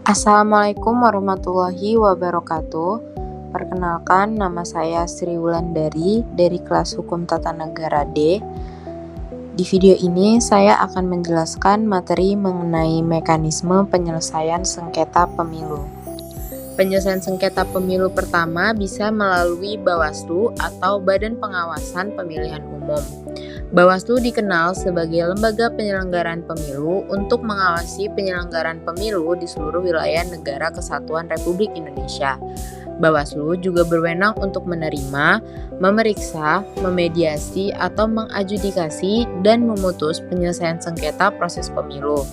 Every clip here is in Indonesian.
Assalamualaikum warahmatullahi wabarakatuh. Perkenalkan, nama saya Sri Wulandari dari kelas Hukum Tata Negara D. Di video ini saya akan menjelaskan materi mengenai mekanisme penyelesaian sengketa pemilu. Penyelesaian sengketa pemilu pertama bisa melalui Bawaslu atau Badan Pengawasan Pemilihan Umum. Bawaslu dikenal sebagai lembaga penyelenggaraan pemilu untuk mengawasi penyelenggaraan pemilu di seluruh wilayah Negara Kesatuan Republik Indonesia. Bawaslu juga berwenang untuk menerima, memeriksa, memediasi, atau mengadjudikasi dan memutus penyelesaian sengketa proses pemilu.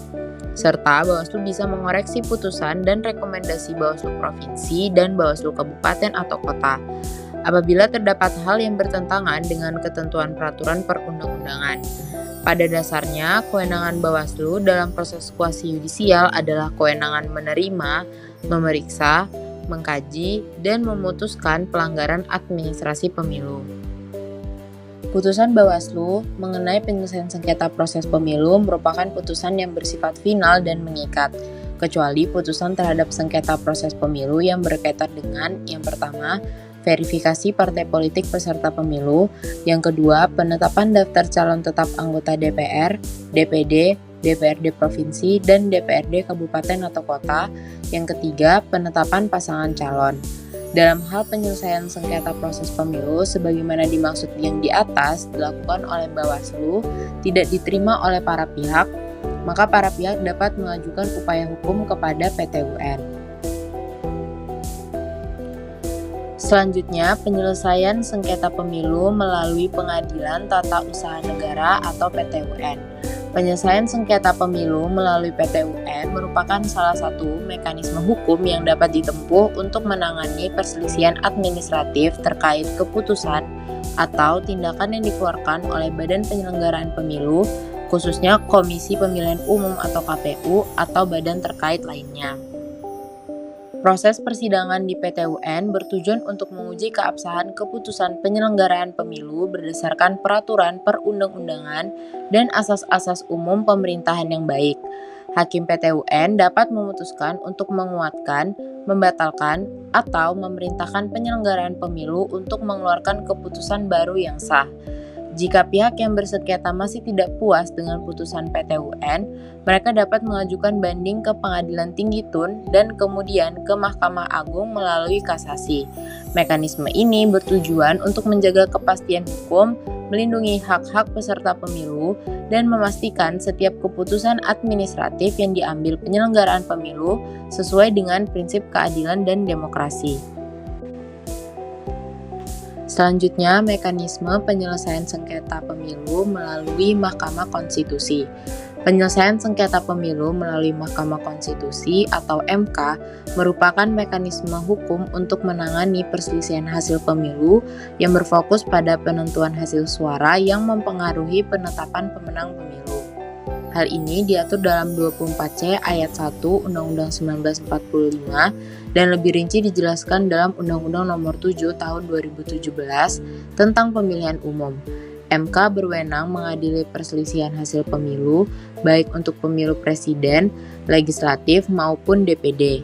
Serta Bawaslu bisa mengoreksi putusan dan rekomendasi Bawaslu Provinsi dan Bawaslu Kabupaten atau Kota apabila terdapat hal yang bertentangan dengan ketentuan peraturan perundang-undangan. Pada dasarnya, kewenangan Bawaslu dalam proses kuasi yudisial adalah kewenangan menerima, memeriksa, mengkaji, dan memutuskan pelanggaran administrasi pemilu. Putusan Bawaslu mengenai penyelesaian sengketa proses pemilu merupakan putusan yang bersifat final dan mengikat, kecuali putusan terhadap sengketa proses pemilu yang berkaitan dengan yang pertama, verifikasi partai politik peserta pemilu, yang kedua, penetapan daftar calon tetap anggota DPR, DPD, DPRD Provinsi, dan DPRD Kabupaten atau Kota, yang ketiga, penetapan pasangan calon. Dalam hal penyelesaian sengketa proses pemilu, sebagaimana dimaksud yang di atas dilakukan oleh Bawaslu, tidak diterima oleh para pihak, maka para pihak dapat mengajukan upaya hukum kepada PT UN. Selanjutnya, penyelesaian sengketa pemilu melalui Pengadilan Tata Usaha Negara atau PT UN. Penyelesaian sengketa pemilu melalui PT UN merupakan salah satu mekanisme hukum yang dapat ditempuh untuk menangani perselisihan administratif terkait keputusan atau tindakan yang dikeluarkan oleh Badan Penyelenggaraan Pemilu, khususnya Komisi Pemilihan Umum atau KPU atau badan terkait lainnya. Proses persidangan di PT UN bertujuan untuk menguji keabsahan keputusan penyelenggaraan pemilu berdasarkan peraturan perundang-undangan dan asas-asas umum pemerintahan yang baik. Hakim PT UN dapat memutuskan untuk menguatkan, membatalkan, atau memerintahkan penyelenggaraan pemilu untuk mengeluarkan keputusan baru yang sah. Jika pihak yang bersengketa masih tidak puas dengan putusan PT UN, mereka dapat mengajukan banding ke Pengadilan Tinggi Tun dan kemudian ke Mahkamah Agung melalui kasasi. Mekanisme ini bertujuan untuk menjaga kepastian hukum, melindungi hak-hak peserta pemilu, dan memastikan setiap keputusan administratif yang diambil penyelenggaraan pemilu sesuai dengan prinsip keadilan dan demokrasi. Selanjutnya, mekanisme penyelesaian sengketa pemilu melalui Mahkamah Konstitusi. Penyelesaian sengketa pemilu melalui Mahkamah Konstitusi atau MK merupakan mekanisme hukum untuk menangani perselisihan hasil pemilu yang berfokus pada penentuan hasil suara yang mempengaruhi penetapan pemenang pemilu. Hal ini diatur dalam 24C ayat 1 Undang-Undang 1945 dan lebih rinci dijelaskan dalam Undang-Undang Nomor 7 Tahun 2017 tentang Pemilihan Umum. MK berwenang mengadili perselisihan hasil pemilu baik untuk pemilu presiden, legislatif maupun DPD.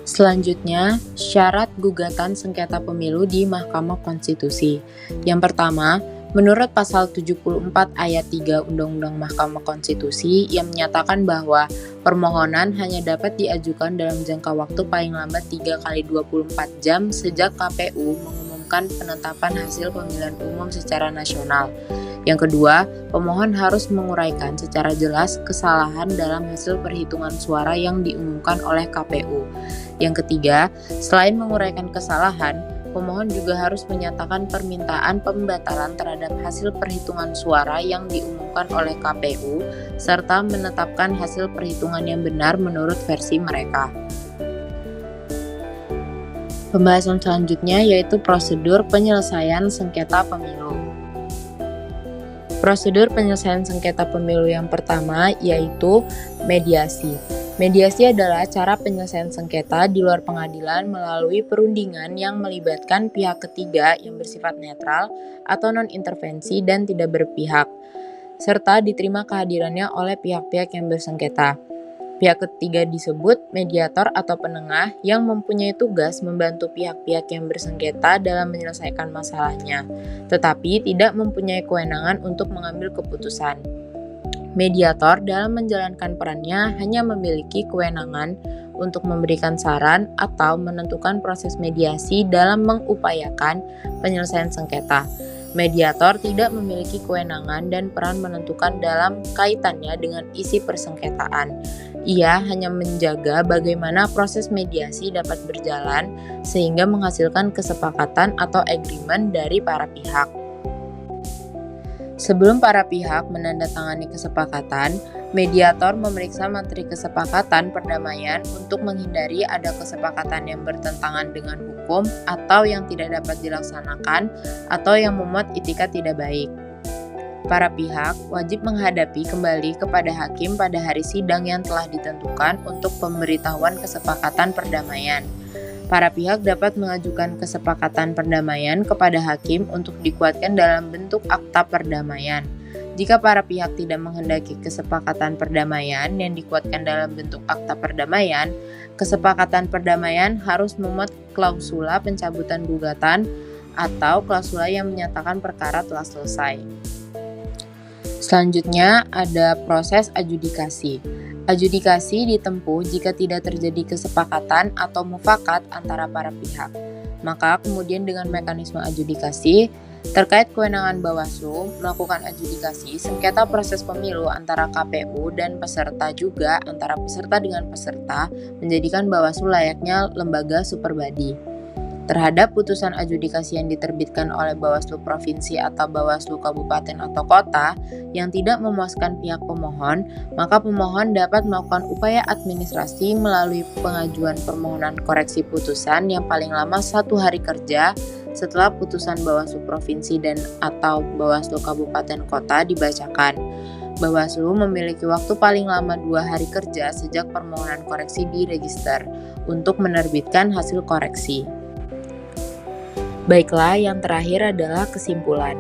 Selanjutnya, syarat gugatan sengketa pemilu di Mahkamah Konstitusi. Yang pertama, menurut pasal 74 ayat 3 Undang-Undang Mahkamah Konstitusi yang menyatakan bahwa permohonan hanya dapat diajukan dalam jangka waktu paling lambat 3 kali 24 jam sejak KPU mengumumkan penetapan hasil pemilihan umum secara nasional. Yang kedua, pemohon harus menguraikan secara jelas kesalahan dalam hasil perhitungan suara yang diumumkan oleh KPU. Yang ketiga, selain menguraikan kesalahan, pemohon juga harus menyatakan permintaan pembatalan terhadap hasil perhitungan suara yang diumumkan oleh KPU, serta menetapkan hasil perhitungan yang benar menurut versi mereka. Pembahasan selanjutnya yaitu prosedur penyelesaian sengketa pemilu. Prosedur penyelesaian sengketa pemilu yang pertama yaitu mediasi. Mediasi adalah cara penyelesaian sengketa di luar pengadilan melalui perundingan yang melibatkan pihak ketiga yang bersifat netral atau non-intervensi dan tidak berpihak, serta diterima kehadirannya oleh pihak-pihak yang bersengketa. Pihak ketiga disebut mediator atau penengah yang mempunyai tugas membantu pihak-pihak yang bersengketa dalam menyelesaikan masalahnya, tetapi tidak mempunyai kewenangan untuk mengambil keputusan. Mediator dalam menjalankan perannya hanya memiliki kewenangan untuk memberikan saran atau menentukan proses mediasi dalam mengupayakan penyelesaian sengketa. Mediator tidak memiliki kewenangan dan peran menentukan dalam kaitannya dengan isi persengketaan. Ia hanya menjaga bagaimana proses mediasi dapat berjalan sehingga menghasilkan kesepakatan atau agreement dari para pihak. Sebelum para pihak menandatangani kesepakatan, mediator memeriksa materi kesepakatan perdamaian untuk menghindari ada kesepakatan yang bertentangan dengan hukum atau yang tidak dapat dilaksanakan atau yang memuat itikat tidak baik. Para pihak wajib menghadapi kembali kepada hakim pada hari sidang yang telah ditentukan untuk pemberitahuan kesepakatan perdamaian. Para pihak dapat mengajukan kesepakatan perdamaian kepada hakim untuk dikuatkan dalam bentuk akta perdamaian. Jika para pihak tidak menghendaki kesepakatan perdamaian yang dikuatkan dalam bentuk akta perdamaian, kesepakatan perdamaian harus memuat klausula pencabutan gugatan atau klausula yang menyatakan perkara telah selesai. Selanjutnya ada proses adjudikasi. Adjudikasi ditempuh jika tidak terjadi kesepakatan atau mufakat antara para pihak. Maka kemudian dengan mekanisme adjudikasi, terkait kewenangan Bawaslu melakukan adjudikasi sengketa proses pemilu antara KPU dan peserta juga antara peserta dengan peserta menjadikan Bawaslu layaknya lembaga superbadi. Terhadap putusan adjudikasi yang diterbitkan oleh Bawaslu Provinsi atau Bawaslu Kabupaten atau Kota yang tidak memuaskan pihak pemohon, maka pemohon dapat melakukan upaya administrasi melalui pengajuan permohonan koreksi putusan yang paling lama 1 hari kerja setelah putusan Bawaslu Provinsi dan atau Bawaslu Kabupaten Kota dibacakan. Bawaslu memiliki waktu paling lama 2 hari kerja sejak permohonan koreksi diregister untuk menerbitkan hasil koreksi. Baiklah, yang terakhir adalah kesimpulan.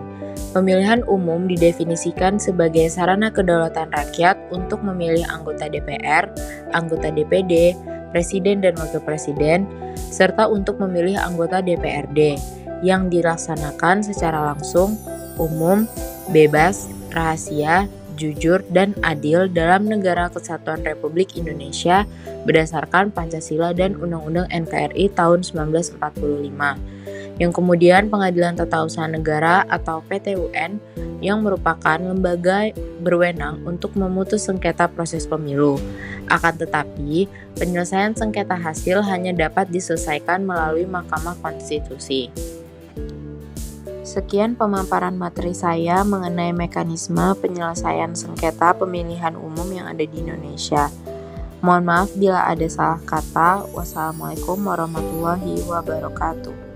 Pemilihan umum didefinisikan sebagai sarana kedaulatan rakyat untuk memilih anggota DPR, anggota DPD, presiden dan wakil presiden, serta untuk memilih anggota DPRD yang dilaksanakan secara langsung, umum, bebas, rahasia, jujur, dan adil dalam Negara Kesatuan Republik Indonesia berdasarkan Pancasila dan Undang-Undang NKRI tahun 1945. Yang kemudian Pengadilan Tata Usaha Negara atau PT-UN yang merupakan lembaga berwenang untuk memutus sengketa proses pemilu. Akan tetapi, penyelesaian sengketa hasil hanya dapat diselesaikan melalui Mahkamah Konstitusi. Sekian pemaparan materi saya mengenai mekanisme penyelesaian sengketa pemilihan umum yang ada di Indonesia. Mohon maaf bila ada salah kata. Wassalamualaikum warahmatullahi wabarakatuh.